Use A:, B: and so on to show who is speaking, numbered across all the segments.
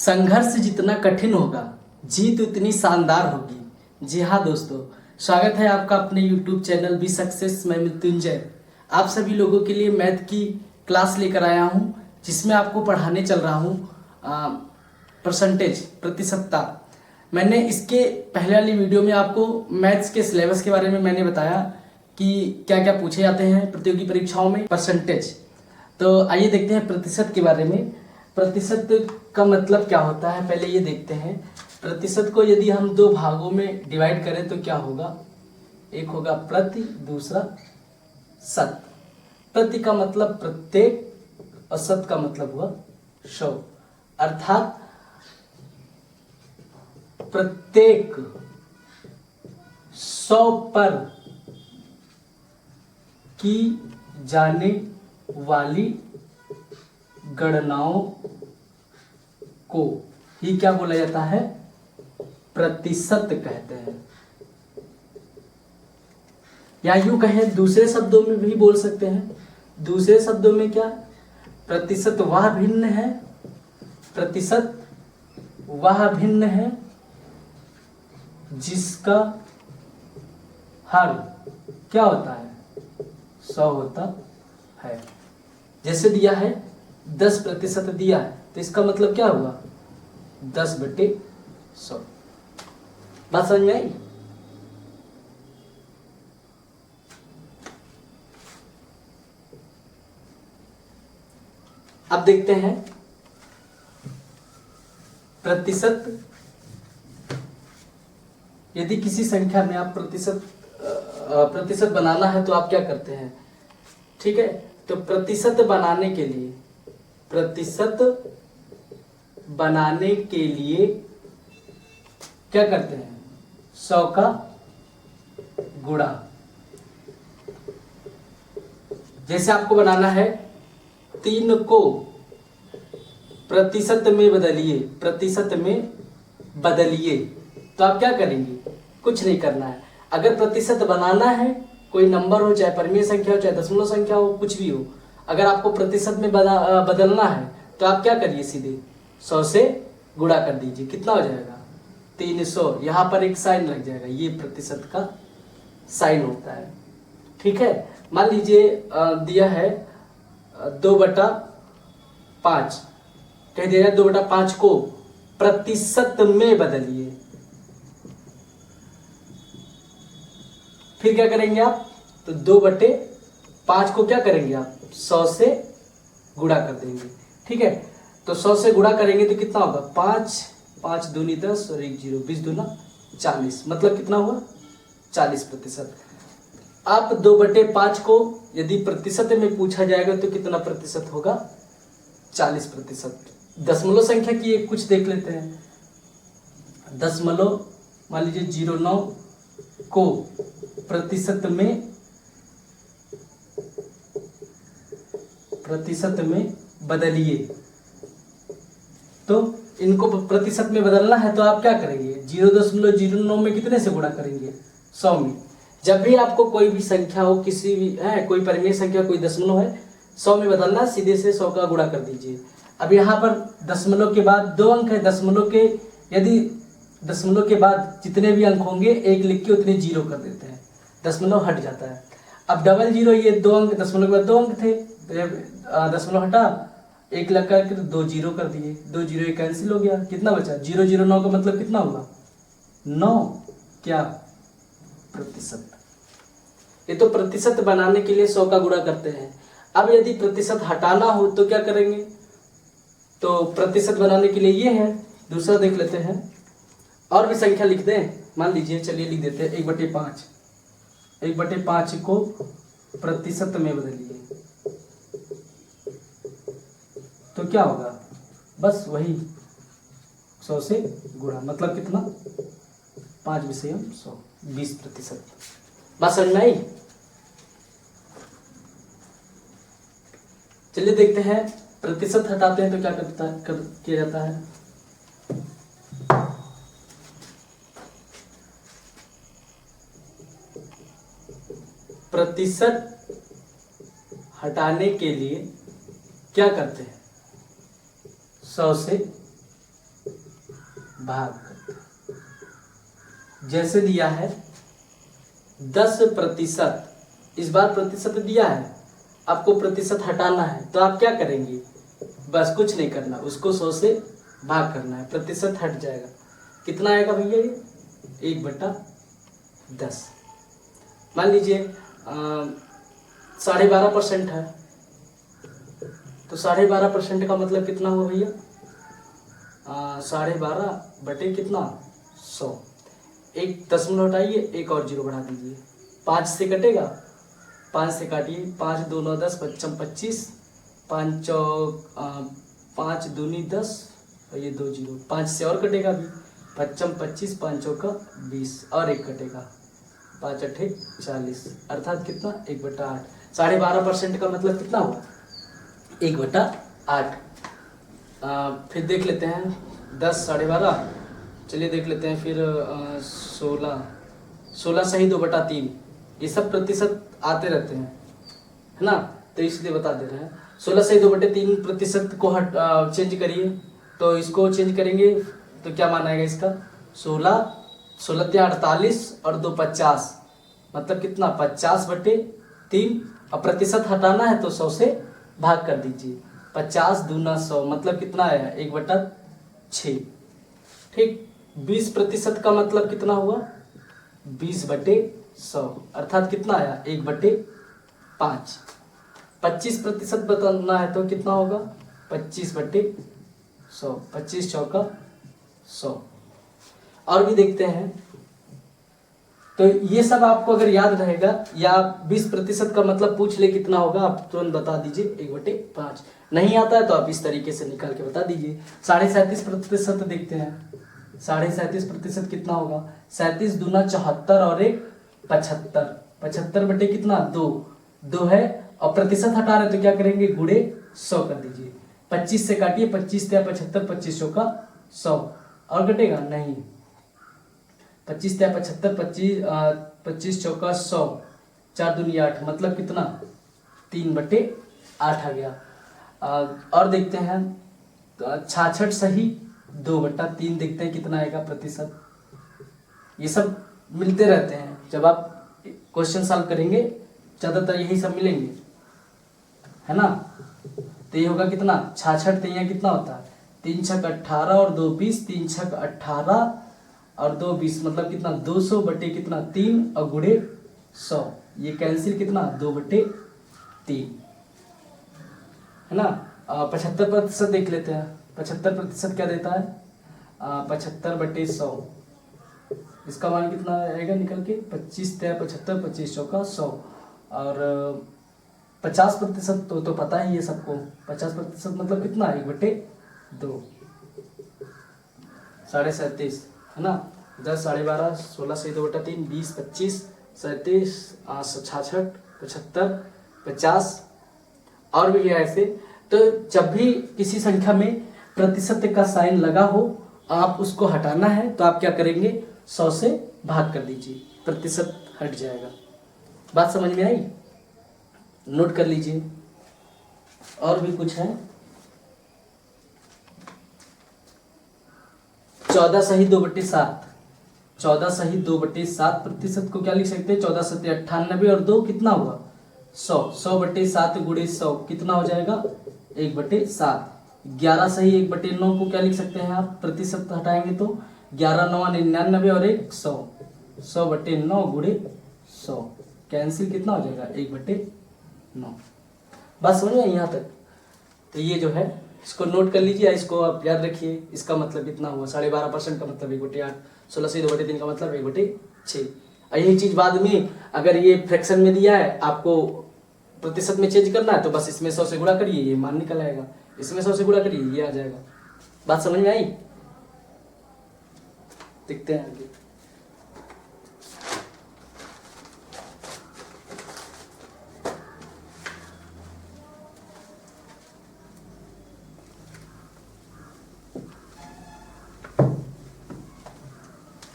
A: संघर्ष जितना कठिन होगा, जीत उतनी शानदार होगी। जी हाँ दोस्तों, स्वागत है आपका अपने YouTube चैनल बी सक्सेस। मैं मृत्युंजय आप सभी लोगों के लिए मैथ की क्लास लेकर आया हूँ, जिसमें आपको पढ़ाने चल रहा हूँ परसेंटेज, प्रतिशतता। मैंने इसके पहले वाली वीडियो में आपको मैथ्स के सिलेबस के बारे में मैंने बताया कि क्या क्या पूछे जाते हैं प्रतियोगी परीक्षाओं में परसेंटेज। तो आइए देखते हैं प्रतिशत के बारे में। प्रतिशत का मतलब क्या होता है, पहले ये देखते हैं। प्रतिशत को यदि हम दो भागों में डिवाइड करें तो क्या होगा, एक होगा प्रति, दूसरा शत। प्रति का मतलब प्रत्येक और शत का मतलब हुआ 100, अर्थात प्रत्येक 100 पर की जाने वाली गणनाओं को ही क्या बोला जाता है, प्रतिशत कहते हैं। या यूं कहें, दूसरे शब्दों में भी बोल सकते हैं। दूसरे शब्दों में क्या, प्रतिशत वह भिन्न है, प्रतिशत वह भिन्न है जिसका हर क्या होता है, 100 होता है। जैसे दिया है 10% दिया है, तो इसका मतलब क्या हुआ, 10/100। बात समझ में आई? अब देखते हैं प्रतिशत। यदि किसी संख्या में आप प्रतिशत बनाना है तो आप क्या करते हैं, ठीक है। तो प्रतिशत बनाने के लिए, क्या करते हैं, 100 का गुणा। जैसे आपको बनाना है 3 को प्रतिशत में बदलिए, तो आप क्या करेंगे, कुछ नहीं करना है। अगर प्रतिशत बनाना है, कोई नंबर हो, चाहे परिमेय संख्या हो, चाहे दशमलव संख्या हो, कुछ भी हो, अगर आपको प्रतिशत में बदलना है तो आप क्या करिए, सीधे 100 से गुणा कर दीजिए। कितना हो जाएगा, 300। यहाँ पर एक साइन लग जाएगा, ये प्रतिशत का साइन होता है, ठीक है। मान लीजिए दिया है 2/5, कह दिया जाए 2/5 को प्रतिशत में बदलिए। फिर क्या करेंगे आप, तो 2/5 को क्या करेंगे आप, 100 से गुणा कर देंगे, ठीक है। तो 100 से गुणा करेंगे तो कितना होगा, 5 दूनी 10 और 1 0, 20 दूना 40, मतलब कितना हुआ, 40%। आप 2/5 को यदि प्रतिशत में पूछा जाएगा तो कितना प्रतिशत होगा, 40%। दशमलव संख्या की एक कुछ देख लेते हैं। दशमलव मान लीजिए 09 को प्रतिशत में बदलिए। तो इनको प्रतिशत में बदलना है तो आप क्या करेंगे, 0.09 में कितने से गुणा करेंगे, 100 में। जब भी आपको कोई भी संख्या हो, किसी भी है, कोई परिमेय संख्या, कोई दशमलव है, 100 में बदलना, सीधे से 100 का गुणा कर दीजिए। अब यहाँ पर दशमलव के बाद 2 अंक है, यदि दशमलव के बाद जितने भी अंक होंगे, एक लिख के उतने 0 कर देते हैं, दशमलव हट जाता है। अब 00, ये 2 अंक, दशमलव के बाद 2 अंक थे, तो दशमलव हटा, एक लग करके 2 0 कर दिए, 2 0 कैंसिल हो गया, कितना बचा, 009 का मतलब कितना होगा, 9 क्या, प्रतिशत। ये तो प्रतिशत बनाने के लिए 100 का गुणा करते हैं। अब यदि प्रतिशत हटाना हो तो क्या करेंगे, तो प्रतिशत बनाने के लिए ये है, दूसरा देख लेते हैं। और भी संख्या लिख दें, मान लीजिए, चलिए लिख देते हैं 1/5। 1/5 को प्रतिशत में बदलिए तो क्या होगा, बस वही 100 से गुणा, मतलब कितना, 5 विषय 100, 20%। बात समझ में आई? चलिए देखते हैं, प्रतिशत हटाते हैं तो क्या किया जाता है। प्रतिशत हटाने के लिए क्या करते हैं, 100 से भाग करते हैं। जैसे दिया है 10%, इस बार प्रतिशत दिया है, आपको प्रतिशत हटाना है तो आप क्या करेंगे, बस कुछ नहीं करना, उसको 100 से भाग करना है, प्रतिशत हट जाएगा। कितना आएगा भैया ये 1/10। मान लीजिए 12.5% है, तो 12.5% का मतलब कितना हुआ भैया, 12.5 बटे कितना 100, एक दशमलव हटाइए, एक और जीरो बढ़ा दीजिए, 5 से कटेगा, 5 से काटिए, 5 2 9 10 55 25, 5 चौक 5 दूनी 10 और ये 2 जीरो, 5 से और कटेगा भी, 55 25, 5 चौका 20 और एक कटेगा, 5 अठे 40, अर्थात कितना 1/8। 12.5% का मतलब कितना हुआ 1/8। फिर देख लेते हैं 10 12.5, चलिए देख लेते हैं फिर 16 सही 2/3, ये सब प्रतिशत आते रहते हैं है ना, तो इसलिए बता दे रहे हैं। 16 सही 2/3 प्रतिशत को चेंज करिए, तो इसको चेंज करेंगे तो क्या माना जाएगा इसका, 16 48 और 2 50, मतलब कितना 50/3, और प्रतिशत हटाना है तो 100 से भाग कर दीजिए, 50 दूना 100 मतलब कितना आया 1/6। ठीक, 20% का मतलब कितना हुआ 20/100, अर्थात कितना आया 1/5। 25% बताना है तो कितना होगा 25/100, 25 चौका 100। और भी देखते हैं, तो ये सब आपको अगर याद रहेगा, या 20% का मतलब पूछ ले कितना होगा, आप तुरंत बता दीजिए 1/5। नहीं आता है तो आप इस तरीके से निकाल के बता दीजिए। 37.5% देखते हैं, 37.5% कितना होगा, 37 दूना 74 और 1 75, 75 बटे कितना 2 है, और प्रतिशत हटा रहे तो क्या करेंगे गुणे 100 कर दीजिए, 25 से काटिए, 25 से 75, 25 चौका 100 और कटेगा नहीं, 25 से 75, 25 चौका 100, 4 दूनी 8 मतलब कितना 3/8 आ गया। और देखते हैं 66 सही 2/3 देखते हैं कितना आएगा प्रतिशत। ये सब मिलते रहते हैं, जब आप क्वेश्चन सॉल्व करेंगे ज़्यादातर यही सब मिलेंगे है ना। तो ये होगा कितना 66, तो यहाँ कितना होता है 3 छक 18 और 2 20, 3 छक 18 और 2 20 मतलब कितना 200 बटे कितना 3 और गुणे 100, ये कैंसिल कितना 2/3 है ना। 75% देख लेते हैं, 75% क्या देता है 75/100, इसका मान कितना आएगा निकल के 25 से 75, 25 चौका 100, और 50% तो पता ही है सबको, 50% मतलब कितना 1/2, 37.5 है ना। 10 12.5 16 से 2/3 20 25 37 66 75 50 और भी है ऐसे। तो जब भी किसी संख्या में प्रतिशत का साइन लगा हो, आप उसको हटाना है तो आप क्या करेंगे 100 से भाग कर दीजिए, प्रतिशत हट जाएगा। बात समझ में आई, नोट कर लीजिए। और भी कुछ है, 14 सही 2/7, 14 सही 2/7 प्रतिशत को क्या लिख सकते हैं 14 सत्ते 98 और 2 कितना हुआ 100, 100/7 गुणे 100 कितना हो जाएगा 1/7। 11 सही 1/9 को क्या लिख सकते हैं आप, प्रतिशत हटाएंगे तो 11 9 99 और 1 100, 100/9 गुणे 100 कैंसिल कितना हो जाएगा 1/9। बस समझ में यहाँ तक। तो ये जो है इसको नोट कर लीजिए, इसको आप याद रखिए, इसका मतलब कितना हुआ 12.5% का मतलब 1/8, 16 से 2/3 का मतलब 1/6। और यही चीज बाद में अगर ये फ्रैक्शन में दिया है आपको प्रतिशत में चेंज करना है तो बस इसमें 100 से गुणा करिए, ये मान निकल आएगा, इसमें 100 से गुणा करिए ये आ जाएगा। बात समझ में आई, देखते हैं आगे।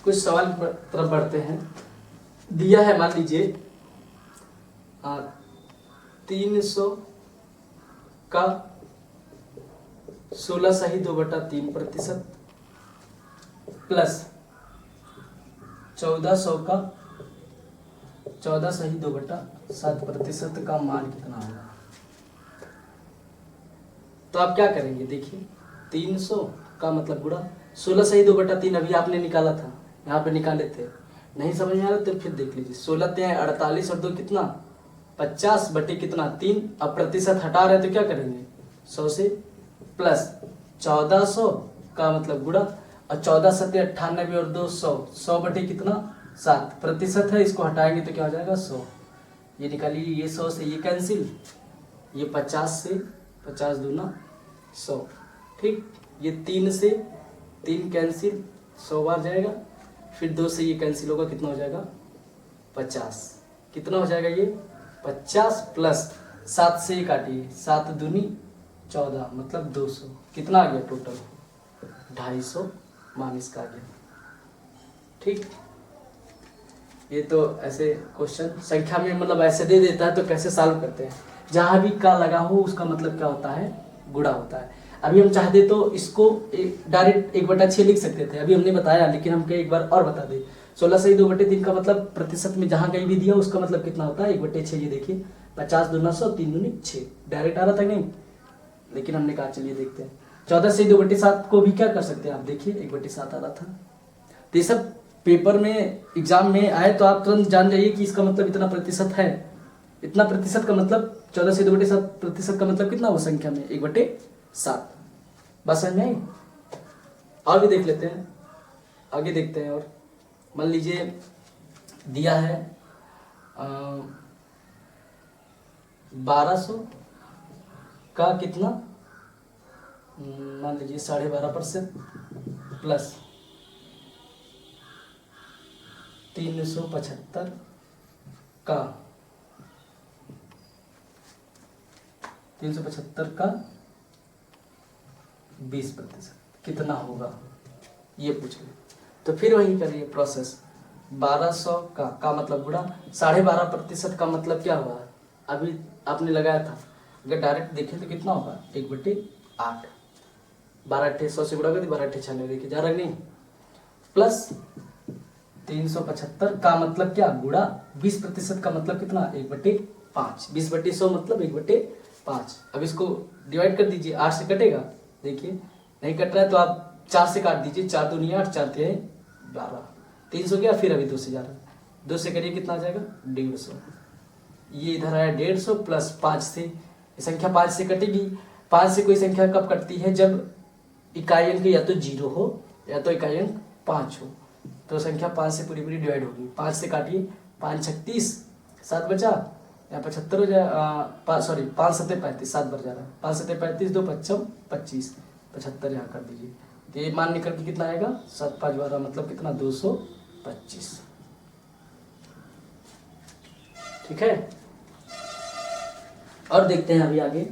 A: कुछ सवाल तरफ बढ़ते हैं। दिया है मान लीजिए 300 का 16 सही 2/3 प्रतिशत, प्लस 1400 का 14 सही 2/7% का मान कितना होगा। तो आप क्या करेंगे, देखिए 300 का मतलब गुणा 16 सही 2/3 अभी आपने निकाला था, यहाँ पे निकाले थे, नहीं समझ में आ रहा तो फिर देख लीजिए। 16 ते 48 और 2 कितना 50 बटे कितना 3। अब प्रतिशत हटा रहे तो क्या करेंगे 100 से प्लस 1400 का मतलब गुणा और 14 सत्ते 98 और 2 100, 100 बटे कितना 7 प्रतिशत है, इसको हटाएंगे तो क्या हो जाएगा 100। ये निकालिए, ये 100 से ये कैंसिल, ये 50 से 50 दूना 100, ठीक। ये 3 से 3 कैंसिल 100 बार जाएगा, फिर 2 से ये कैंसिल होगा, कितना हो जाएगा 50। कितना हो जाएगा ये 50 प्लस 7 से ये काटिए, 7 दूनी 14 मतलब 200, कितना आ गया टोटल 250 मान इसका आ गया, ठीक। ये तो ऐसे क्वेश्चन संख्या में मतलब ऐसे दे देता है तो कैसे सॉल्व करते हैं, जहाँ भी का लगा हो उसका मतलब क्या होता है गुणा होता है। अभी हम चाहते तो इसको डायरेक्ट 1/6 लिख सकते थे, अभी हमने बताया, लेकिन हम एक बार और बता दें। 16 सही 2/3 का मतलब प्रतिशत में जहाँ कहीं भी दिया उसका मतलब कितना होता है 1/6। ये देखिए 50 दूना 100, 3 दूनी 6, डायरेक्ट आ रहा था नहीं, लेकिन हमने कहा चलिए देखते हैं। 14 सही 2/7 को भी क्या कर सकते हैं आप, देखिए 1/7 आ रहा था। तो ये सब पेपर में एग्जाम में आए तो आप तुरंत जान जाइए कि इसका मतलब इतना प्रतिशत है, इतना प्रतिशत का मतलब 14 से 2/7 प्रतिशत का मतलब कितना हो संख्या में 1/7। बस समझ में आई। और भी देख लेते हैं, आगे देखते हैं। और मान लीजिए दिया है 1200 का कितना, मान लीजिए 12.5% प्लस 375 का 20% कितना होगा ये पूछ ले। तो फिर वही करिए प्रोसेस, 1200 का मतलब गुणा 12.5% का मतलब क्या हुआ, अभी आपने लगाया था, अगर डायरेक्ट देखें तो कितना होगा 1/8। 12 100 से गुणा कर दी, 12 96, देखिए जा रहा नहीं, प्लस 375 का मतलब क्या गुणा 20% का मतलब कितना 1/5, 20/100 मतलब 1/5। अब इसको डिवाइड कर दीजिए, 8 से कटेगा, देखिए नहीं कट रहा है तो आप 4 से काट दीजिए, 4 दूनी 8, 4 तिहाई 12, 300 गया, फिर अभी 2 से जा रहा है, 2 से करिए कितना आ जाएगा 150। ये इधर आया 150 प्लस 5 से, संख्या 5 से कटेगी। 5 से कोई संख्या कब कटती है, जब इकाई अंक या तो 0 हो या तो इकाई अंक 5 हो, तो संख्या 5 से पूरी पूरी डिवाइड होगी। 5 से काटिए, 5 36, 7 बचा, यहाँ 75 हो जाए, सॉरी 5 7 35, 7 बार जा रहा है, 5 7 35, 2 5 25, 75 यहाँ कर दीजिए, तो ये मान निकल के कितना आएगा 7 5 12 मतलब कितना 225, ठीक है। और देखते हैं अभी आगे,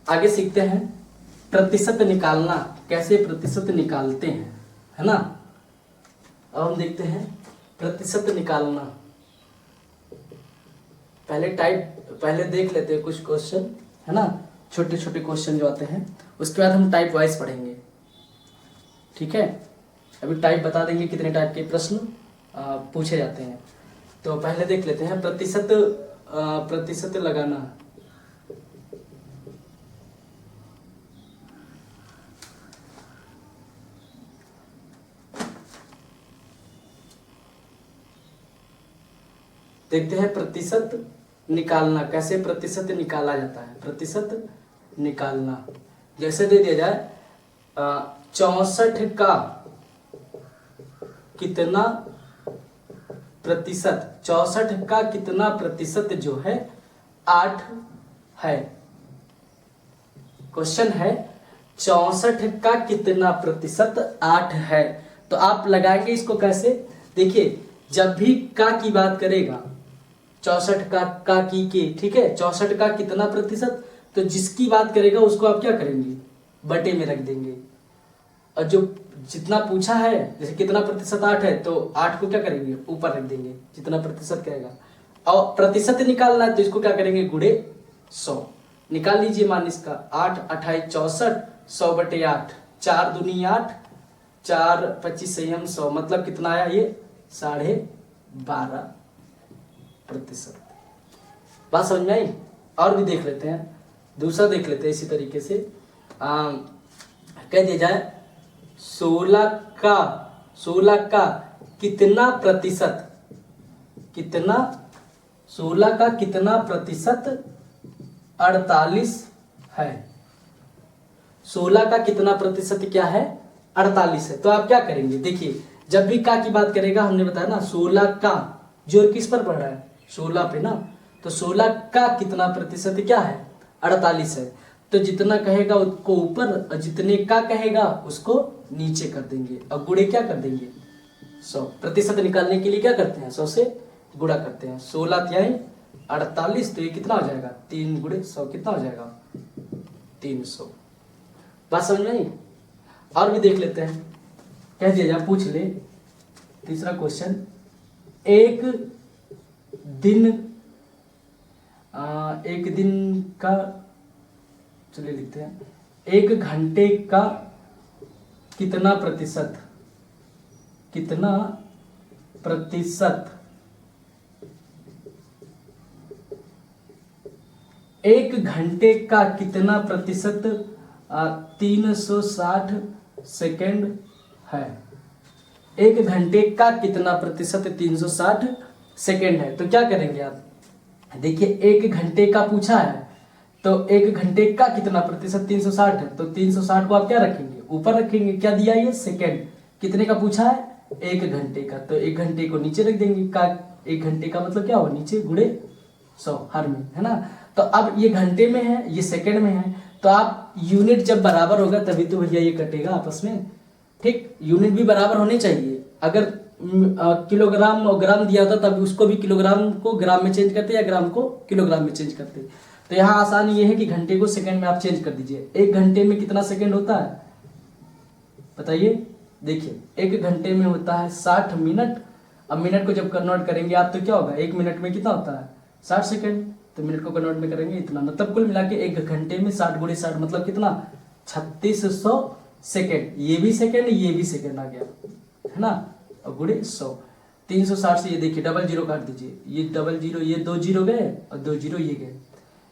A: आगे सीखते हैं प्रतिशत निकालना, कैसे प्रतिशत निकालते हैं, है ना। अब हम देखते हैं प्रतिशत निकालना, पहले देख लेते हैं कुछ क्वेश्चन, है ना, छोटे छोटे क्वेश्चन जो आते हैं, उसके बाद हम टाइप वाइज पढ़ेंगे, ठीक है। अभी टाइप बता देंगे कितने टाइप के प्रश्न पूछे जाते हैं। तो पहले देख लेते हैं प्रतिशत लगाना। देखते हैं प्रतिशत निकालना, कैसे प्रतिशत निकाला जाता है। प्रतिशत निकालना जैसे दे दिया जाए 64 का कितना प्रतिशत, 64 का कितना प्रतिशत जो है 8 है। क्वेश्चन है 64 का कितना प्रतिशत 8 है। तो आप लगाएंगे इसको कैसे, देखिए जब भी का की बात करेगा 64 का की के, ठीक है, 64 का कितना प्रतिशत, तो जिसकी बात करेगा उसको आप क्या करेंगे बटे में रख देंगे, और जो जितना पूछा है जैसे कितना प्रतिशत 8 है तो 8 को क्या करेंगे ऊपर रख देंगे, जितना प्रतिशत कहेगा और प्रतिशत निकालना है तो इसको क्या करेंगे, गुणे 100। निकाल लीजिए मान इसका, 8 28 64, 100/8, 4 दूनी 8, 4 25 संयम 100, मतलब कितना आया ये 12.5%। बात समझ में आई। और भी देख लेते हैं, दूसरा देख लेते हैं इसी तरीके से। कह दिया जाए 16 का कितना प्रतिशत, 16 का कितना प्रतिशत 48 है। 16 का कितना प्रतिशत क्या है, 48 है। तो आप क्या करेंगे, देखिए जब भी का की बात करेगा, हमने बताया ना 16 का जोर किस पर पड़ रहा है, 16 पे ना, तो 16 का कितना प्रतिशत क्या है, 48 है। तो जितना कहेगा उसको ऊपर और जितने का कहेगा उसको नीचे कर देंगे और गुणे क्या कर देंगे 100। प्रतिशत निकालने के लिए क्या करते हैं, 100 से गुणा करते हैं। 16 तिहाई 48, तो ये कितना हो जाएगा, 3 गुणे 100 कितना हो जाएगा 300। बात समझ में आई। और भी देख लेते हैं, कह दिया जाए, पूछ ले तीसरा क्वेश्चन, एक दिन का, चलिए लिखते हैं, 1 घंटे का कितना प्रतिशत 1 घंटे का कितना प्रतिशत 360 सेकेंड है। 1 घंटे का कितना प्रतिशत 360 सेकेंड है। तो क्या करेंगे आप, देखिए 1 घंटे का पूछा है, तो 1 घंटे का कितना प्रतिशत 360 है, तो 360 को आप क्या रखेंगे, ऊपर रखेंगे। क्या दिया ये सेकेंड, कितने का पूछा है, 1 घंटे का, तो 1 घंटे को नीचे रख देंगे। का 1 घंटे का मतलब क्या हुआ, नीचे गुणे 100 हर में, है ना। तो अब ये घंटे में है, ये सेकंड में है, तो आप यूनिट जब बराबर होगा तभी तो भैया ये कटेगा आपस में, ठीक। यूनिट भी बराबर होने चाहिए। अगर किलोग्राम और ग्राम दिया होता तब उसको भी किलोग्राम को ग्राम में चेंज करते या ग्राम को किलोग्राम में चेंज करते। तो यहाँ आसानी ये है कि घंटे को सेकंड में आप चेंज कर दीजिए। 1 घंटे में कितना सेकंड होता है बताइए, देखिए 1 घंटे में होता है 60 मिनट। अब मिनट को जब कन्वर्ट करेंगे आप तो क्या होगा, 1 मिनट में कितना होता है 60 सेकंड, तो मिनट को कन्वर्ट में करेंगे इतना, मतलब कुल मिला के 1 घंटे में 60 गुणे 60 मतलब कितना 3600 सेकंड। ये भी सेकंड, ये भी सेकंड आ गया, है ना, और गुणे 100। 360 से ये देखिए डबल जीरो काट दीजिए, ये डबल जीरो, ये 2 जीरो गए और 2 जीरो ये गए।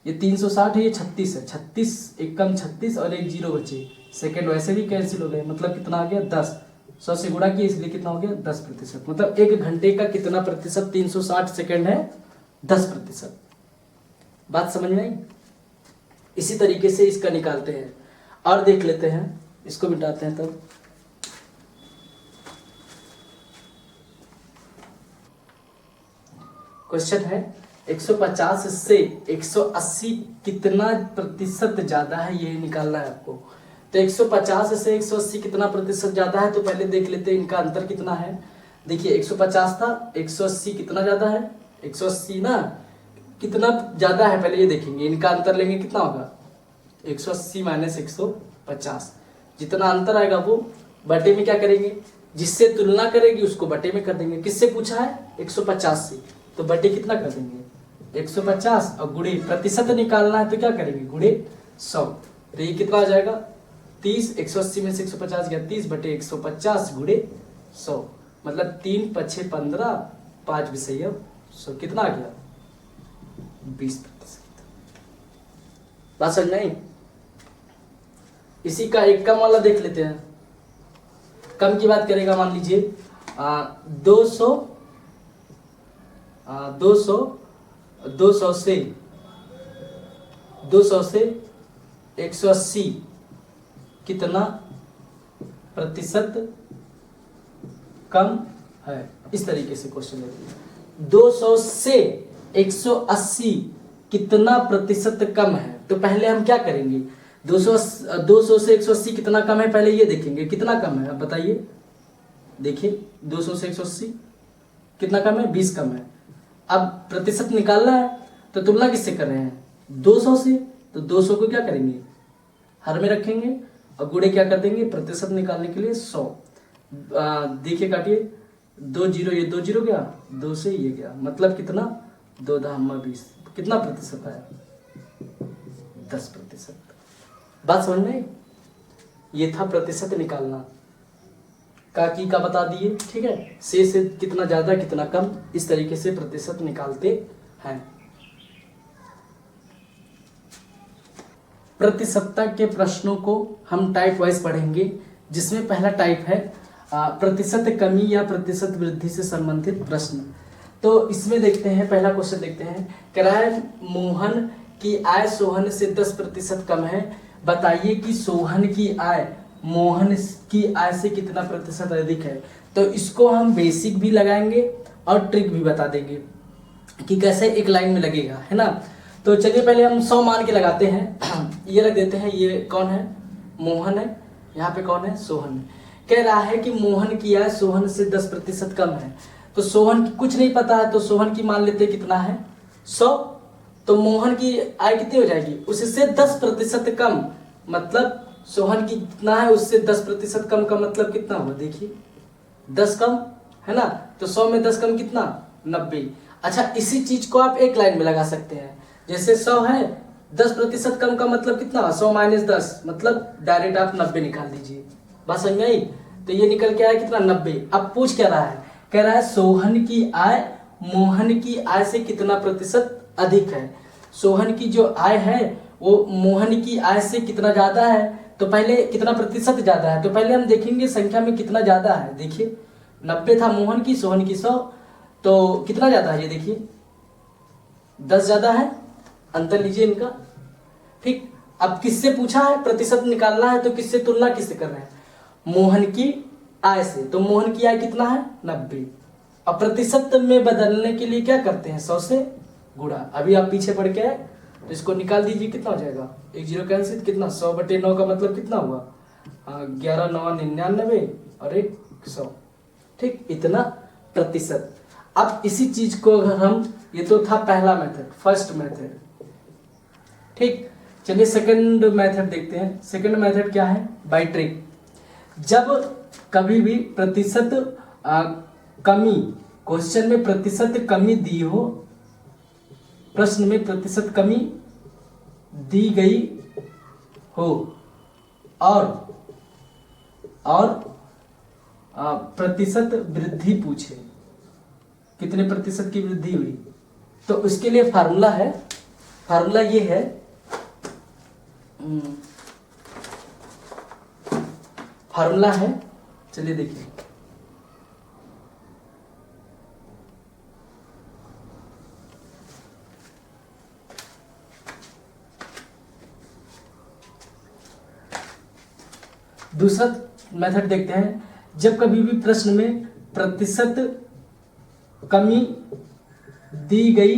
A: ये 360 है, ये 36 है, 36 एक कम 36 और 1 जीरो बचे, सेकंड वैसे भी कैंसिल हो गए, मतलब कितना आ गया 10। 100 से गुणा किया इसलिए कितना हो गया 10%। मतलब 1 घंटे का कितना प्रतिशत 360 सेकंड है, 10%। बात समझ में आई। इसी तरीके से इसका निकालते हैं और देख लेते हैं, इसको मिटाते हैं। तब क्वेश्चन है 150 से 180 कितना प्रतिशत ज्यादा है, ये निकालना है आपको। तो 150 से 180 कितना प्रतिशत ज्यादा है, तो पहले देख लेते हैं इनका अंतर कितना है। देखिए 150 था, 180 कितना ज्यादा है, 180 ना कितना ज्यादा है, पहले ये देखेंगे। इनका अंतर लेंगे कितना होगा 180 माइनस 150, जितना अंतर आएगा वो बटे में क्या करेंगे, जिससे तुलना करेगी उसको बटे में कर देंगे। किससे पूछा है 150 से, तो बटे कितना कर देंगे 150 और गुणे प्रतिशत निकालना है तो क्या करेंगे गुणे 100। तो ये कितना आ जाएगा 30, 180 में से 150 गया 30 बटे 150 गुणे 100, मतलब 3 5 15 5 विषय 100 कितना आ गया 20%। बात समझ नहीं। इसी का एक कम वाला देख लेते हैं। कम की बात करेगा, मान लीजिए 200 से 180 कितना प्रतिशत कम है, इस तरीके से क्वेश्चन लेते हैं। 200 से 180 कितना प्रतिशत कम है, तो पहले हम क्या करेंगे 200 से 180 कितना कम है, पहले ये देखेंगे कितना कम है। अब बताइए, देखिए 200 से 180 कितना कम है 20 कम है। अब प्रतिशत निकालना है तो तुलना किससे कर रहे हैं 200 से, तो 200 को क्या करेंगे हर में रखेंगे और गुणे क्या कर देंगे प्रतिशत निकालने के लिए 100। देखिए काटिए 2 जीरो, ये 2 जीरो गया, 2 से ये गया, मतलब कितना 2 धामा 20, कितना प्रतिशत आया? 10%। बात समझ में? ये था प्रतिशत निकालना का बता दिए, ठीक है। से कितना ज्यादा कितना कम, इस तरीके से प्रतिशत निकालते हैं। प्रतिशतता के प्रश्नों को हम टाइप वाइज पढ़ेंगे, जिसमें पहला टाइप है प्रतिशत कमी या प्रतिशत वृद्धि से संबंधित प्रश्न। तो इसमें देखते हैं, पहला क्वेश्चन देखते हैं। कह रहा है मोहन की आय सोहन से 10% कम है, बताइए कि सोहन की आय मोहन की आय से कितना प्रतिशत अधिक है। तो इसको हम बेसिक भी लगाएंगे और ट्रिक भी बता देंगे कि कैसे एक लाइन में लगेगा, है ना। तो चलिए पहले हम 100 मान के लगाते हैं। ये रख देते हैं, ये कौन है? मोहन है। यहाँ पे कौन है? सोहन है। कह रहा है कि मोहन की आय सोहन से 10% कम है। तो सोहन की कुछ नहीं पता है, तो सोहन की मान लेते कितना है? 100। तो मोहन की आय कितनी हो जाएगी? उससे 10% कम, मतलब सोहन की कितना है, उससे 10% कम का मतलब कितना हुआ? देखिए 10 कम, है ना। तो 100 में 10 कम कितना? 90। अच्छा, इसी चीज को आप एक लाइन में लगा सकते हैं। जैसे 100 है, 10% कम का मतलब कितना? 100 - 10, मतलब डायरेक्ट आप 90 निकाल दीजिए। बात समझ में आई? तो ये निकल के आया कितना? 90। अब पूछ क्या रहा है? कह रहा है सोहन की आय मोहन की आय से कितना प्रतिशत अधिक है। सोहन की जो आय है वो मोहन की आय से कितना ज्यादा है। तो पहले कितना प्रतिशत ज्यादा है, तो पहले हम देखेंगे संख्या में कितना ज्यादा है। देखिए 90 था मोहन की, सोहन की 100, तो कितना ज्यादा है? ये देखिए 10 ज्यादा है। अंतर लीजिए इनका, ठीक। अब किससे पूछा है? प्रतिशत निकालना है, तो किससे तुलना किससे कर रहे हैं? मोहन की आय से। तो मोहन की आय कितना है? 90। अब प्रतिशत में बदलने के लिए क्या करते हैं? 100 से गुणा। अभी आप पीछे पढ़ के आए, तो इसको निकाल दीजिए, कितना हो जाएगा? 1 0 कैंसिल, कितना? 100/9 का मतलब कितना हुआ? 11 9 99 और 1 100, ठीक। इतना प्रतिशत। अब इसी चीज को अगर हम, ये तो था पहला मेथड, फर्स्ट मेथड, ठीक। चलिए सेकंड मेथड देखते हैं। सेकंड मेथड क्या है? By trick. जब कभी भी प्रतिशत कमी, क्वेश्चन में प्रतिशत कमी दी हो, प्रश्न में प्रतिशत कमी दी गई हो और प्रतिशत वृद्धि पूछे, कितने प्रतिशत की वृद्धि हुई, तो उसके लिए फार्मूला है। फार्मूला ये है, फार्मूला है, चलिए देखिए। दूसरा मेथड देखते हैं। जब कभी भी प्रश्न में प्रतिशत कमी दी गई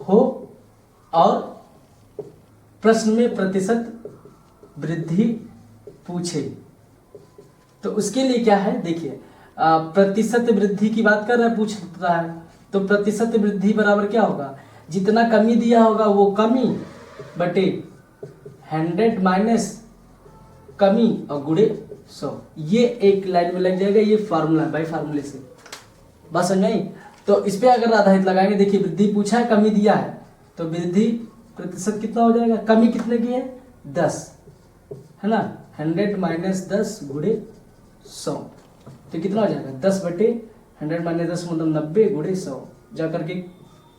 A: हो और प्रश्न में प्रतिशत वृद्धि पूछे, तो उसके लिए क्या है? देखिए प्रतिशत वृद्धि की बात कर रहा है, पूछ रहा है, तो प्रतिशत वृद्धि बराबर क्या होगा? जितना कमी दिया होगा वो कमी बटे 100 माइनस कमी और गुणे 100। ये एक लाइन में लग जाएगा। ये फार्मूला, बाई फार्मूले से। बस समझ आई? तो इस पे अगर आधारित लगाएंगे, देखिए वृद्धि पूछा है, कमी दिया है, तो वृद्धि प्रतिशत कितना हो जाएगा? कमी कितने की है? 10, है ना। 100 माइनस 10 गुणे 100, तो कितना हो जाएगा? 10/100 माइनस 10 मतलब 90 गुणे 100, जाकर के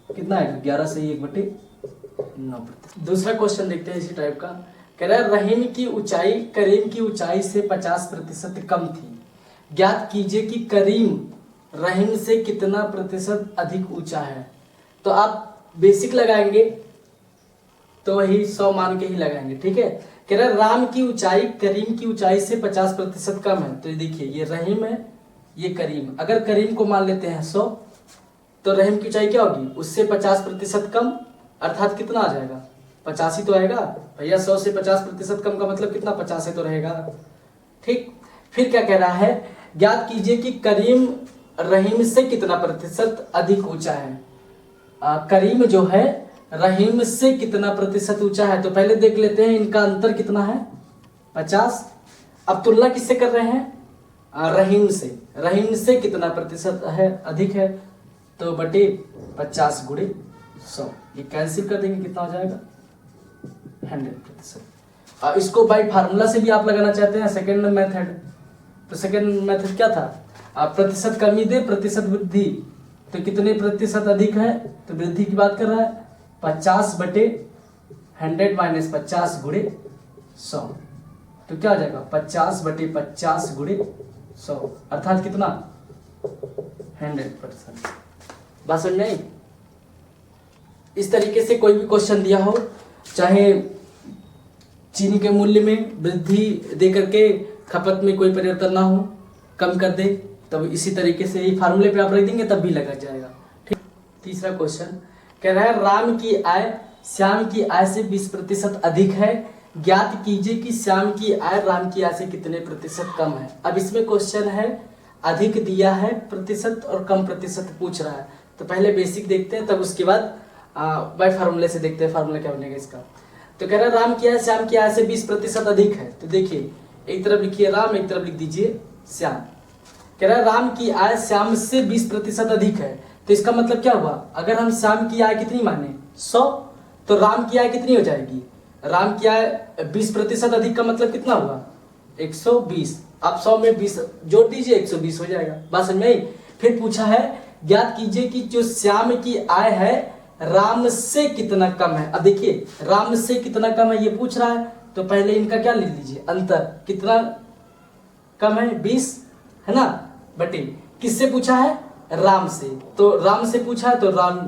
A: कितना आएगा? 11 से 1/9। दूसरा क्वेश्चन देखते हैं इसी टाइप का। कह रहा है रहीम की ऊंचाई करीम की ऊंचाई से 50% कम थी, ज्ञात कीजिए कि करीम रहीम से कितना प्रतिशत अधिक ऊंचा है। तो आप बेसिक लगाएंगे तो वही 100 मान के ही लगाएंगे, ठीक है। कह रहा है राम की ऊंचाई करीम की ऊंचाई से 50% कम है। तो ये देखिए, ये रहीम है, ये करीम। अगर करीम को मान लेते हैं 100, तो रहीम की ऊंचाई क्या होगी? उससे 50% कम, अर्थात कितना आ जाएगा? 50 ही तो आएगा भैया। 100 से 50% कम का मतलब कितना? 50 ही तो रहेगा, ठीक। फिर क्या कह रहा है? ज्ञात कीजिए कि करीम रहीम से कितना प्रतिशत अधिक ऊंचा है। करीम जो है रहीम से कितना प्रतिशत ऊंचा है। तो पहले देख लेते हैं इनका अंतर कितना है? 50। अब तुलना किससे कर रहे हैं? रहीम से। रहीम से कितना प्रतिशत है? अधिक है। तो बटे 50 गुणे 100, ये कैंसिल कर देंगे, कितना हो जाएगा 100%। और इसको बाई फार्मूला से भी आप लगाना चाहते हैं सेकेंड मेथड, तो सेकेंड मेथड क्या था, आप प्रतिशत कमी दे प्रतिशत वृद्धि, तो कितने प्रतिशत अधिक है, तो वृद्धि की बात कर रहा है, 50 बटे 100 माइनस 50 गुणे 100, तो क्या हो जाएगा 50 बटे 50 गुणे 100, अर्थात कितना 100%। बात समझ में आई? इस तरीके से कोई भी क्वेश्चन दिया हो, चाहे चीनी के मूल्य में वृद्धि दे करके खपत में कोई परिवर्तन ना हो, कम कर दे, तब इसी तरीके से ही फार्मूले पे आप रख देंगे तब भी लगा जाएगा। ठीक। तीसरा क्वेश्चन कह रहा है राम की आय श्याम की आय से 20% अधिक है, ज्ञात कीजिए कि श्याम की आय राम की आय से कितने प्रतिशत कम है। अब इसमें क्वेश्चन है अधिक दिया है प्रतिशत और कम प्रतिशत पूछ रहा है, तो पहले बेसिक देखते हैं, तब उसके बाद बाय फार्मूले से देखते हैं फार्मूला क्या बनेगा इसका। तो कह रहा है राम की आय श्याम की आय से 20% अधिक है, तो देखिए एक तरफ लिखिए राम, एक तरफ लिख दीजिए श्याम। कह रहा है राम की आय श्याम से 20% अधिक है, तो इसका मतलब क्या हुआ, अगर हम श्याम की आय कितनी माने 100, तो राम की आय कितनी हो जाएगी, राम की आय 20% अधिक का मतलब कितना हुआ 120, आप 100 में 20 जोड़ दीजिए 120 हो जाएगा। बात समझ में आई? फिर पूछा है ज्ञात कीजिए कि जो श्याम की आय है राम से कितना कम है। अब देखिए राम से कितना कम है ये पूछ रहा है, तो पहले इनका क्या लिख लीजिए अंतर, कितना कम है 20 है ना, बटे किससे पूछा है राम से, तो राम से पूछा है तो राम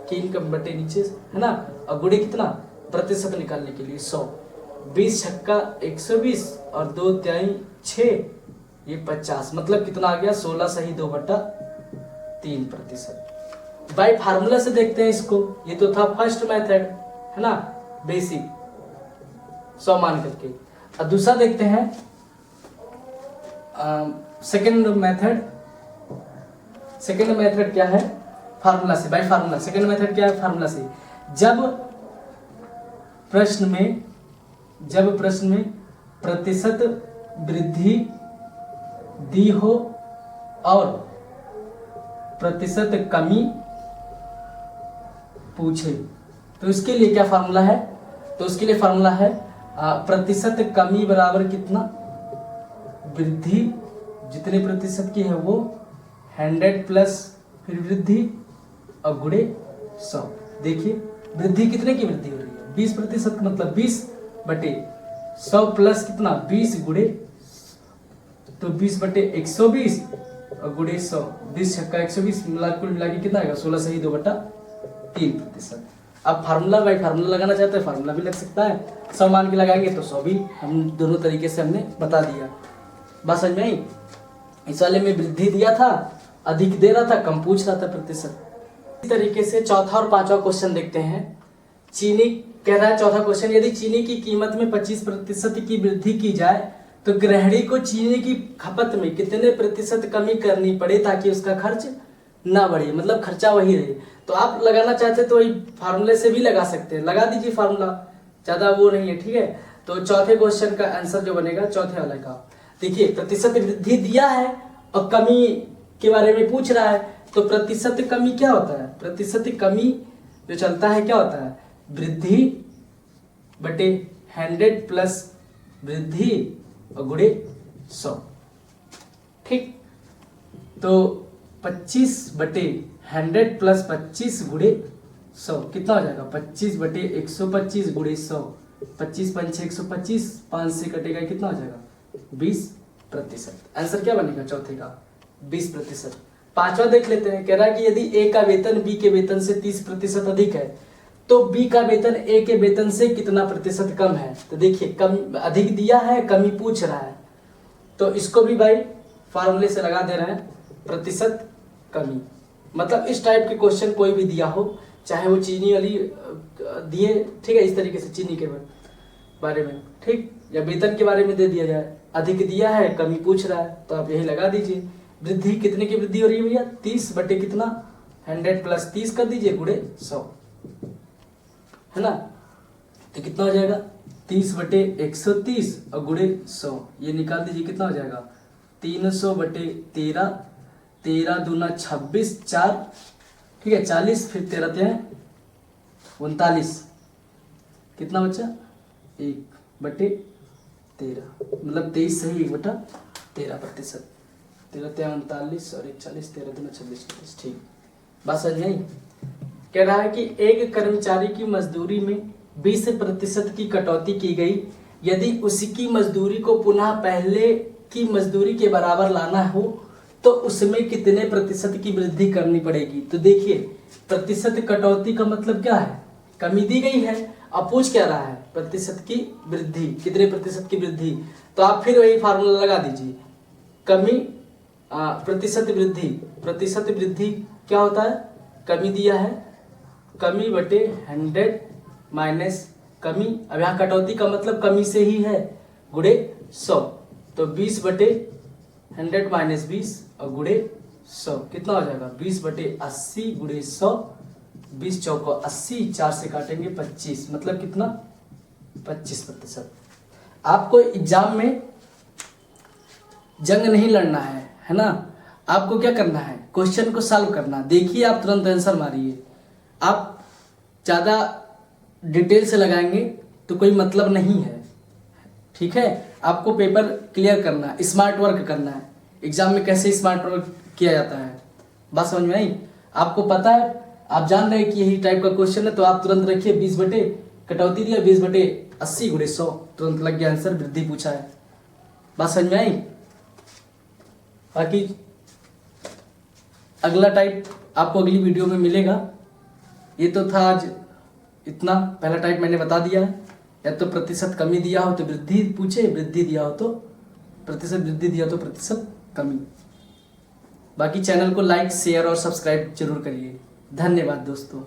A: की इनकम बटे नीचे है ना, और गुणे कितना प्रतिशत निकालने के लिए 100, 20 छक्का 120 और 2 तिहाई 6, ये 50, मतलब कितना आ गया 16 सही 2/3%। बाय फार्मूला से देखते हैं इसको, ये तो था फर्स्ट मेथड है ना, बेसिक 100 मान करके। अब दूसरा देखते हैं सेकेंड मेथड। सेकेंड मेथड क्या है, फार्मूला से, बाय फार्मूला। सेकेंड मेथड क्या है, फार्मूला से। जब प्रश्न में प्रतिशत वृद्धि दी हो और प्रतिशत कमी पूछे, तो इसके लिए क्या फार्मूला है, तो उसके लिए फार्मूला है प्रतिशत कमी बराबर कितना, वृद्धि जितने प्रतिशत की है वो 100 प्लस फिर वृद्धि और गुणे 100। देखिए वृद्धि कितने की वृद्धि हो रही है 20%, मतलब 20 बटे 100 प्लस कितना 20 गुणे, तो 20 बटे 120 और गुणे 100, 20 छक्का 120 कुल मिला के कितना आएगा 16 सही 2/3%। अब फार्मूला बाई फार्मूला लगाना चाहते हैं, फार्मूला भी लग सकता है, 100 मान के लगाएंगे तो 100 भी, हम दोनों तरीके से हमने बता दिया। बात समझ में आई? इस वाले में वृद्धि दिया था, अधिक दे रहा था, कम पूछ रहा था प्रतिशत। इस तरीके से चौथा और पांचवा क्वेश्चन देखते हैं। चीनी कह रहा है चौथा क्वेश्चन, यदि चीनी की कीमत में 25% की वृद्धि की जाए तो गृहिणी को चीनी की खपत में कितने प्रतिशत कमी करनी पड़े ताकि उसका खर्च ना बढ़े, मतलब खर्चा वही रहे। तो आप लगाना चाहते तो वही फार्मूले से भी लगा सकते हैं, लगा दीजिए फार्मूला, ज्यादा वो नहीं है। ठीक है, तो चौथे क्वेश्चन का आंसर जो बनेगा चौथे वाले का, देखिए प्रतिशत वृद्धि दिया है और कमी के बारे में पूछ रहा है, तो प्रतिशत कमी क्या होता है, प्रतिशत कमी जो चलता है क्या होता है, वृद्धि बटे 100 प्लस वृद्धि और गुणे 100। ठीक, तो 25 बटे 100 प्लस 25 गुणे 100 कितना हो जाएगा 25 बटे 125 गुणे 100, 25 5 125, 5 से कटेगा कितना हो जाएगा 20%। आंसर क्या बनेगा चौथे का 20%। पांचवा देख लेते हैं, कह रहा है कि यदि ए का वेतन बी के वेतन से 30% अधिक है तो बी का वेतन ए के वेतन से कितना प्रतिशत कम है। तो देखिए कम अधिक दिया है, कमी पूछ रहा है, तो इसको भी भाई फार्मूले से लगा दे रहे हैं प्रतिशत कमी। मतलब इस टाइप के क्वेश्चन कोई भी दिया हो, चाहे वो चीनी वाली दिए, ठीक है, इस तरीके से चीनी के बारे में, ठीक, या वेतन के बारे में दे दिया जाए, अधिक दिया है कमी पूछ रहा है, तो आप यही लगा दीजिए। वृद्धि कितने की वृद्धि हो रही है भैया 30 बटे कितना 100 प्लस 30 कर दीजिए गुणे 100, है ना, तो कितना हो जाएगा 30 बटे 130 और गुणे 100, ये निकाल दीजिए कितना हो जाएगा 300 बटे 13 13 दूना 26, 4 ठीक है 40, फिर 13 तेरह 39, कितना बचा 1/13, मतलब 23 सही 1/13%। 13 तेरह 39 और 41, 13 दूना 26, ठीक। बात समझ में आई? कह रहा है कि एक कर्मचारी की मजदूरी में 20% की कटौती की गई, यदि उसकी मजदूरी को पुनः पहले की मजदूरी के बराबर लाना हो तो उसमें कितने प्रतिशत की वृद्धि करनी पड़ेगी। तो देखिए प्रतिशत कटौती का मतलब क्या है, कमी दी गई है, अब पूछ क्या रहा है प्रतिशत की वृद्धि, कितने प्रतिशत की वृद्धि। तो आप फिर वही फार्मूला लगा दीजिए, कमी प्रतिशत वृद्धि, प्रतिशत वृद्धि क्या होता है, कमी दिया है, कमी बटे 100 माइनस कमी, अब यहाँ कटौती का मतलब कमी से ही है, गुणे 100, तो 20/100 माइनस 20 और गुणे 100 कितना हो जाएगा 20/80 गुणे 100, 20 चौको 80, 4 से काटेंगे 25, मतलब कितना 25%। आपको एग्जाम में जंग नहीं लड़ना है ना, आपको क्या करना है क्वेश्चन को सॉल्व करना। देखिए आप तुरंत आंसर मारिए, आप ज़्यादा डिटेल से लगाएंगे तो कोई मतलब नहीं है, ठीक है। आपको पेपर क्लियर करना, स्मार्ट वर्क करना है। एग्जाम में कैसे स्मार्ट वर्क किया जाता है, बात समझ में आई? आपको पता है, आप जान रहे हैं कि यही टाइप का क्वेश्चन है, तो आप तुरंत रखिए 20 बटे कटौती दिया 20/80 गुणे 100, तुरंत लग गया आंसर, वृद्धि पूछा है, बात समझ में आई? बाकी अगला टाइप आपको अगली वीडियो में मिलेगा। ये तो था आज इतना, पहला टाइप मैंने बता दिया है, या तो प्रतिशत कमी दिया हो तो वृद्धि पूछे, वृद्धि दिया हो तो प्रतिशत, वृद्धि दिया हो तो प्रतिशत कमी। बाकी चैनल को लाइक शेयर और सब्सक्राइब जरूर करिए। धन्यवाद दोस्तों।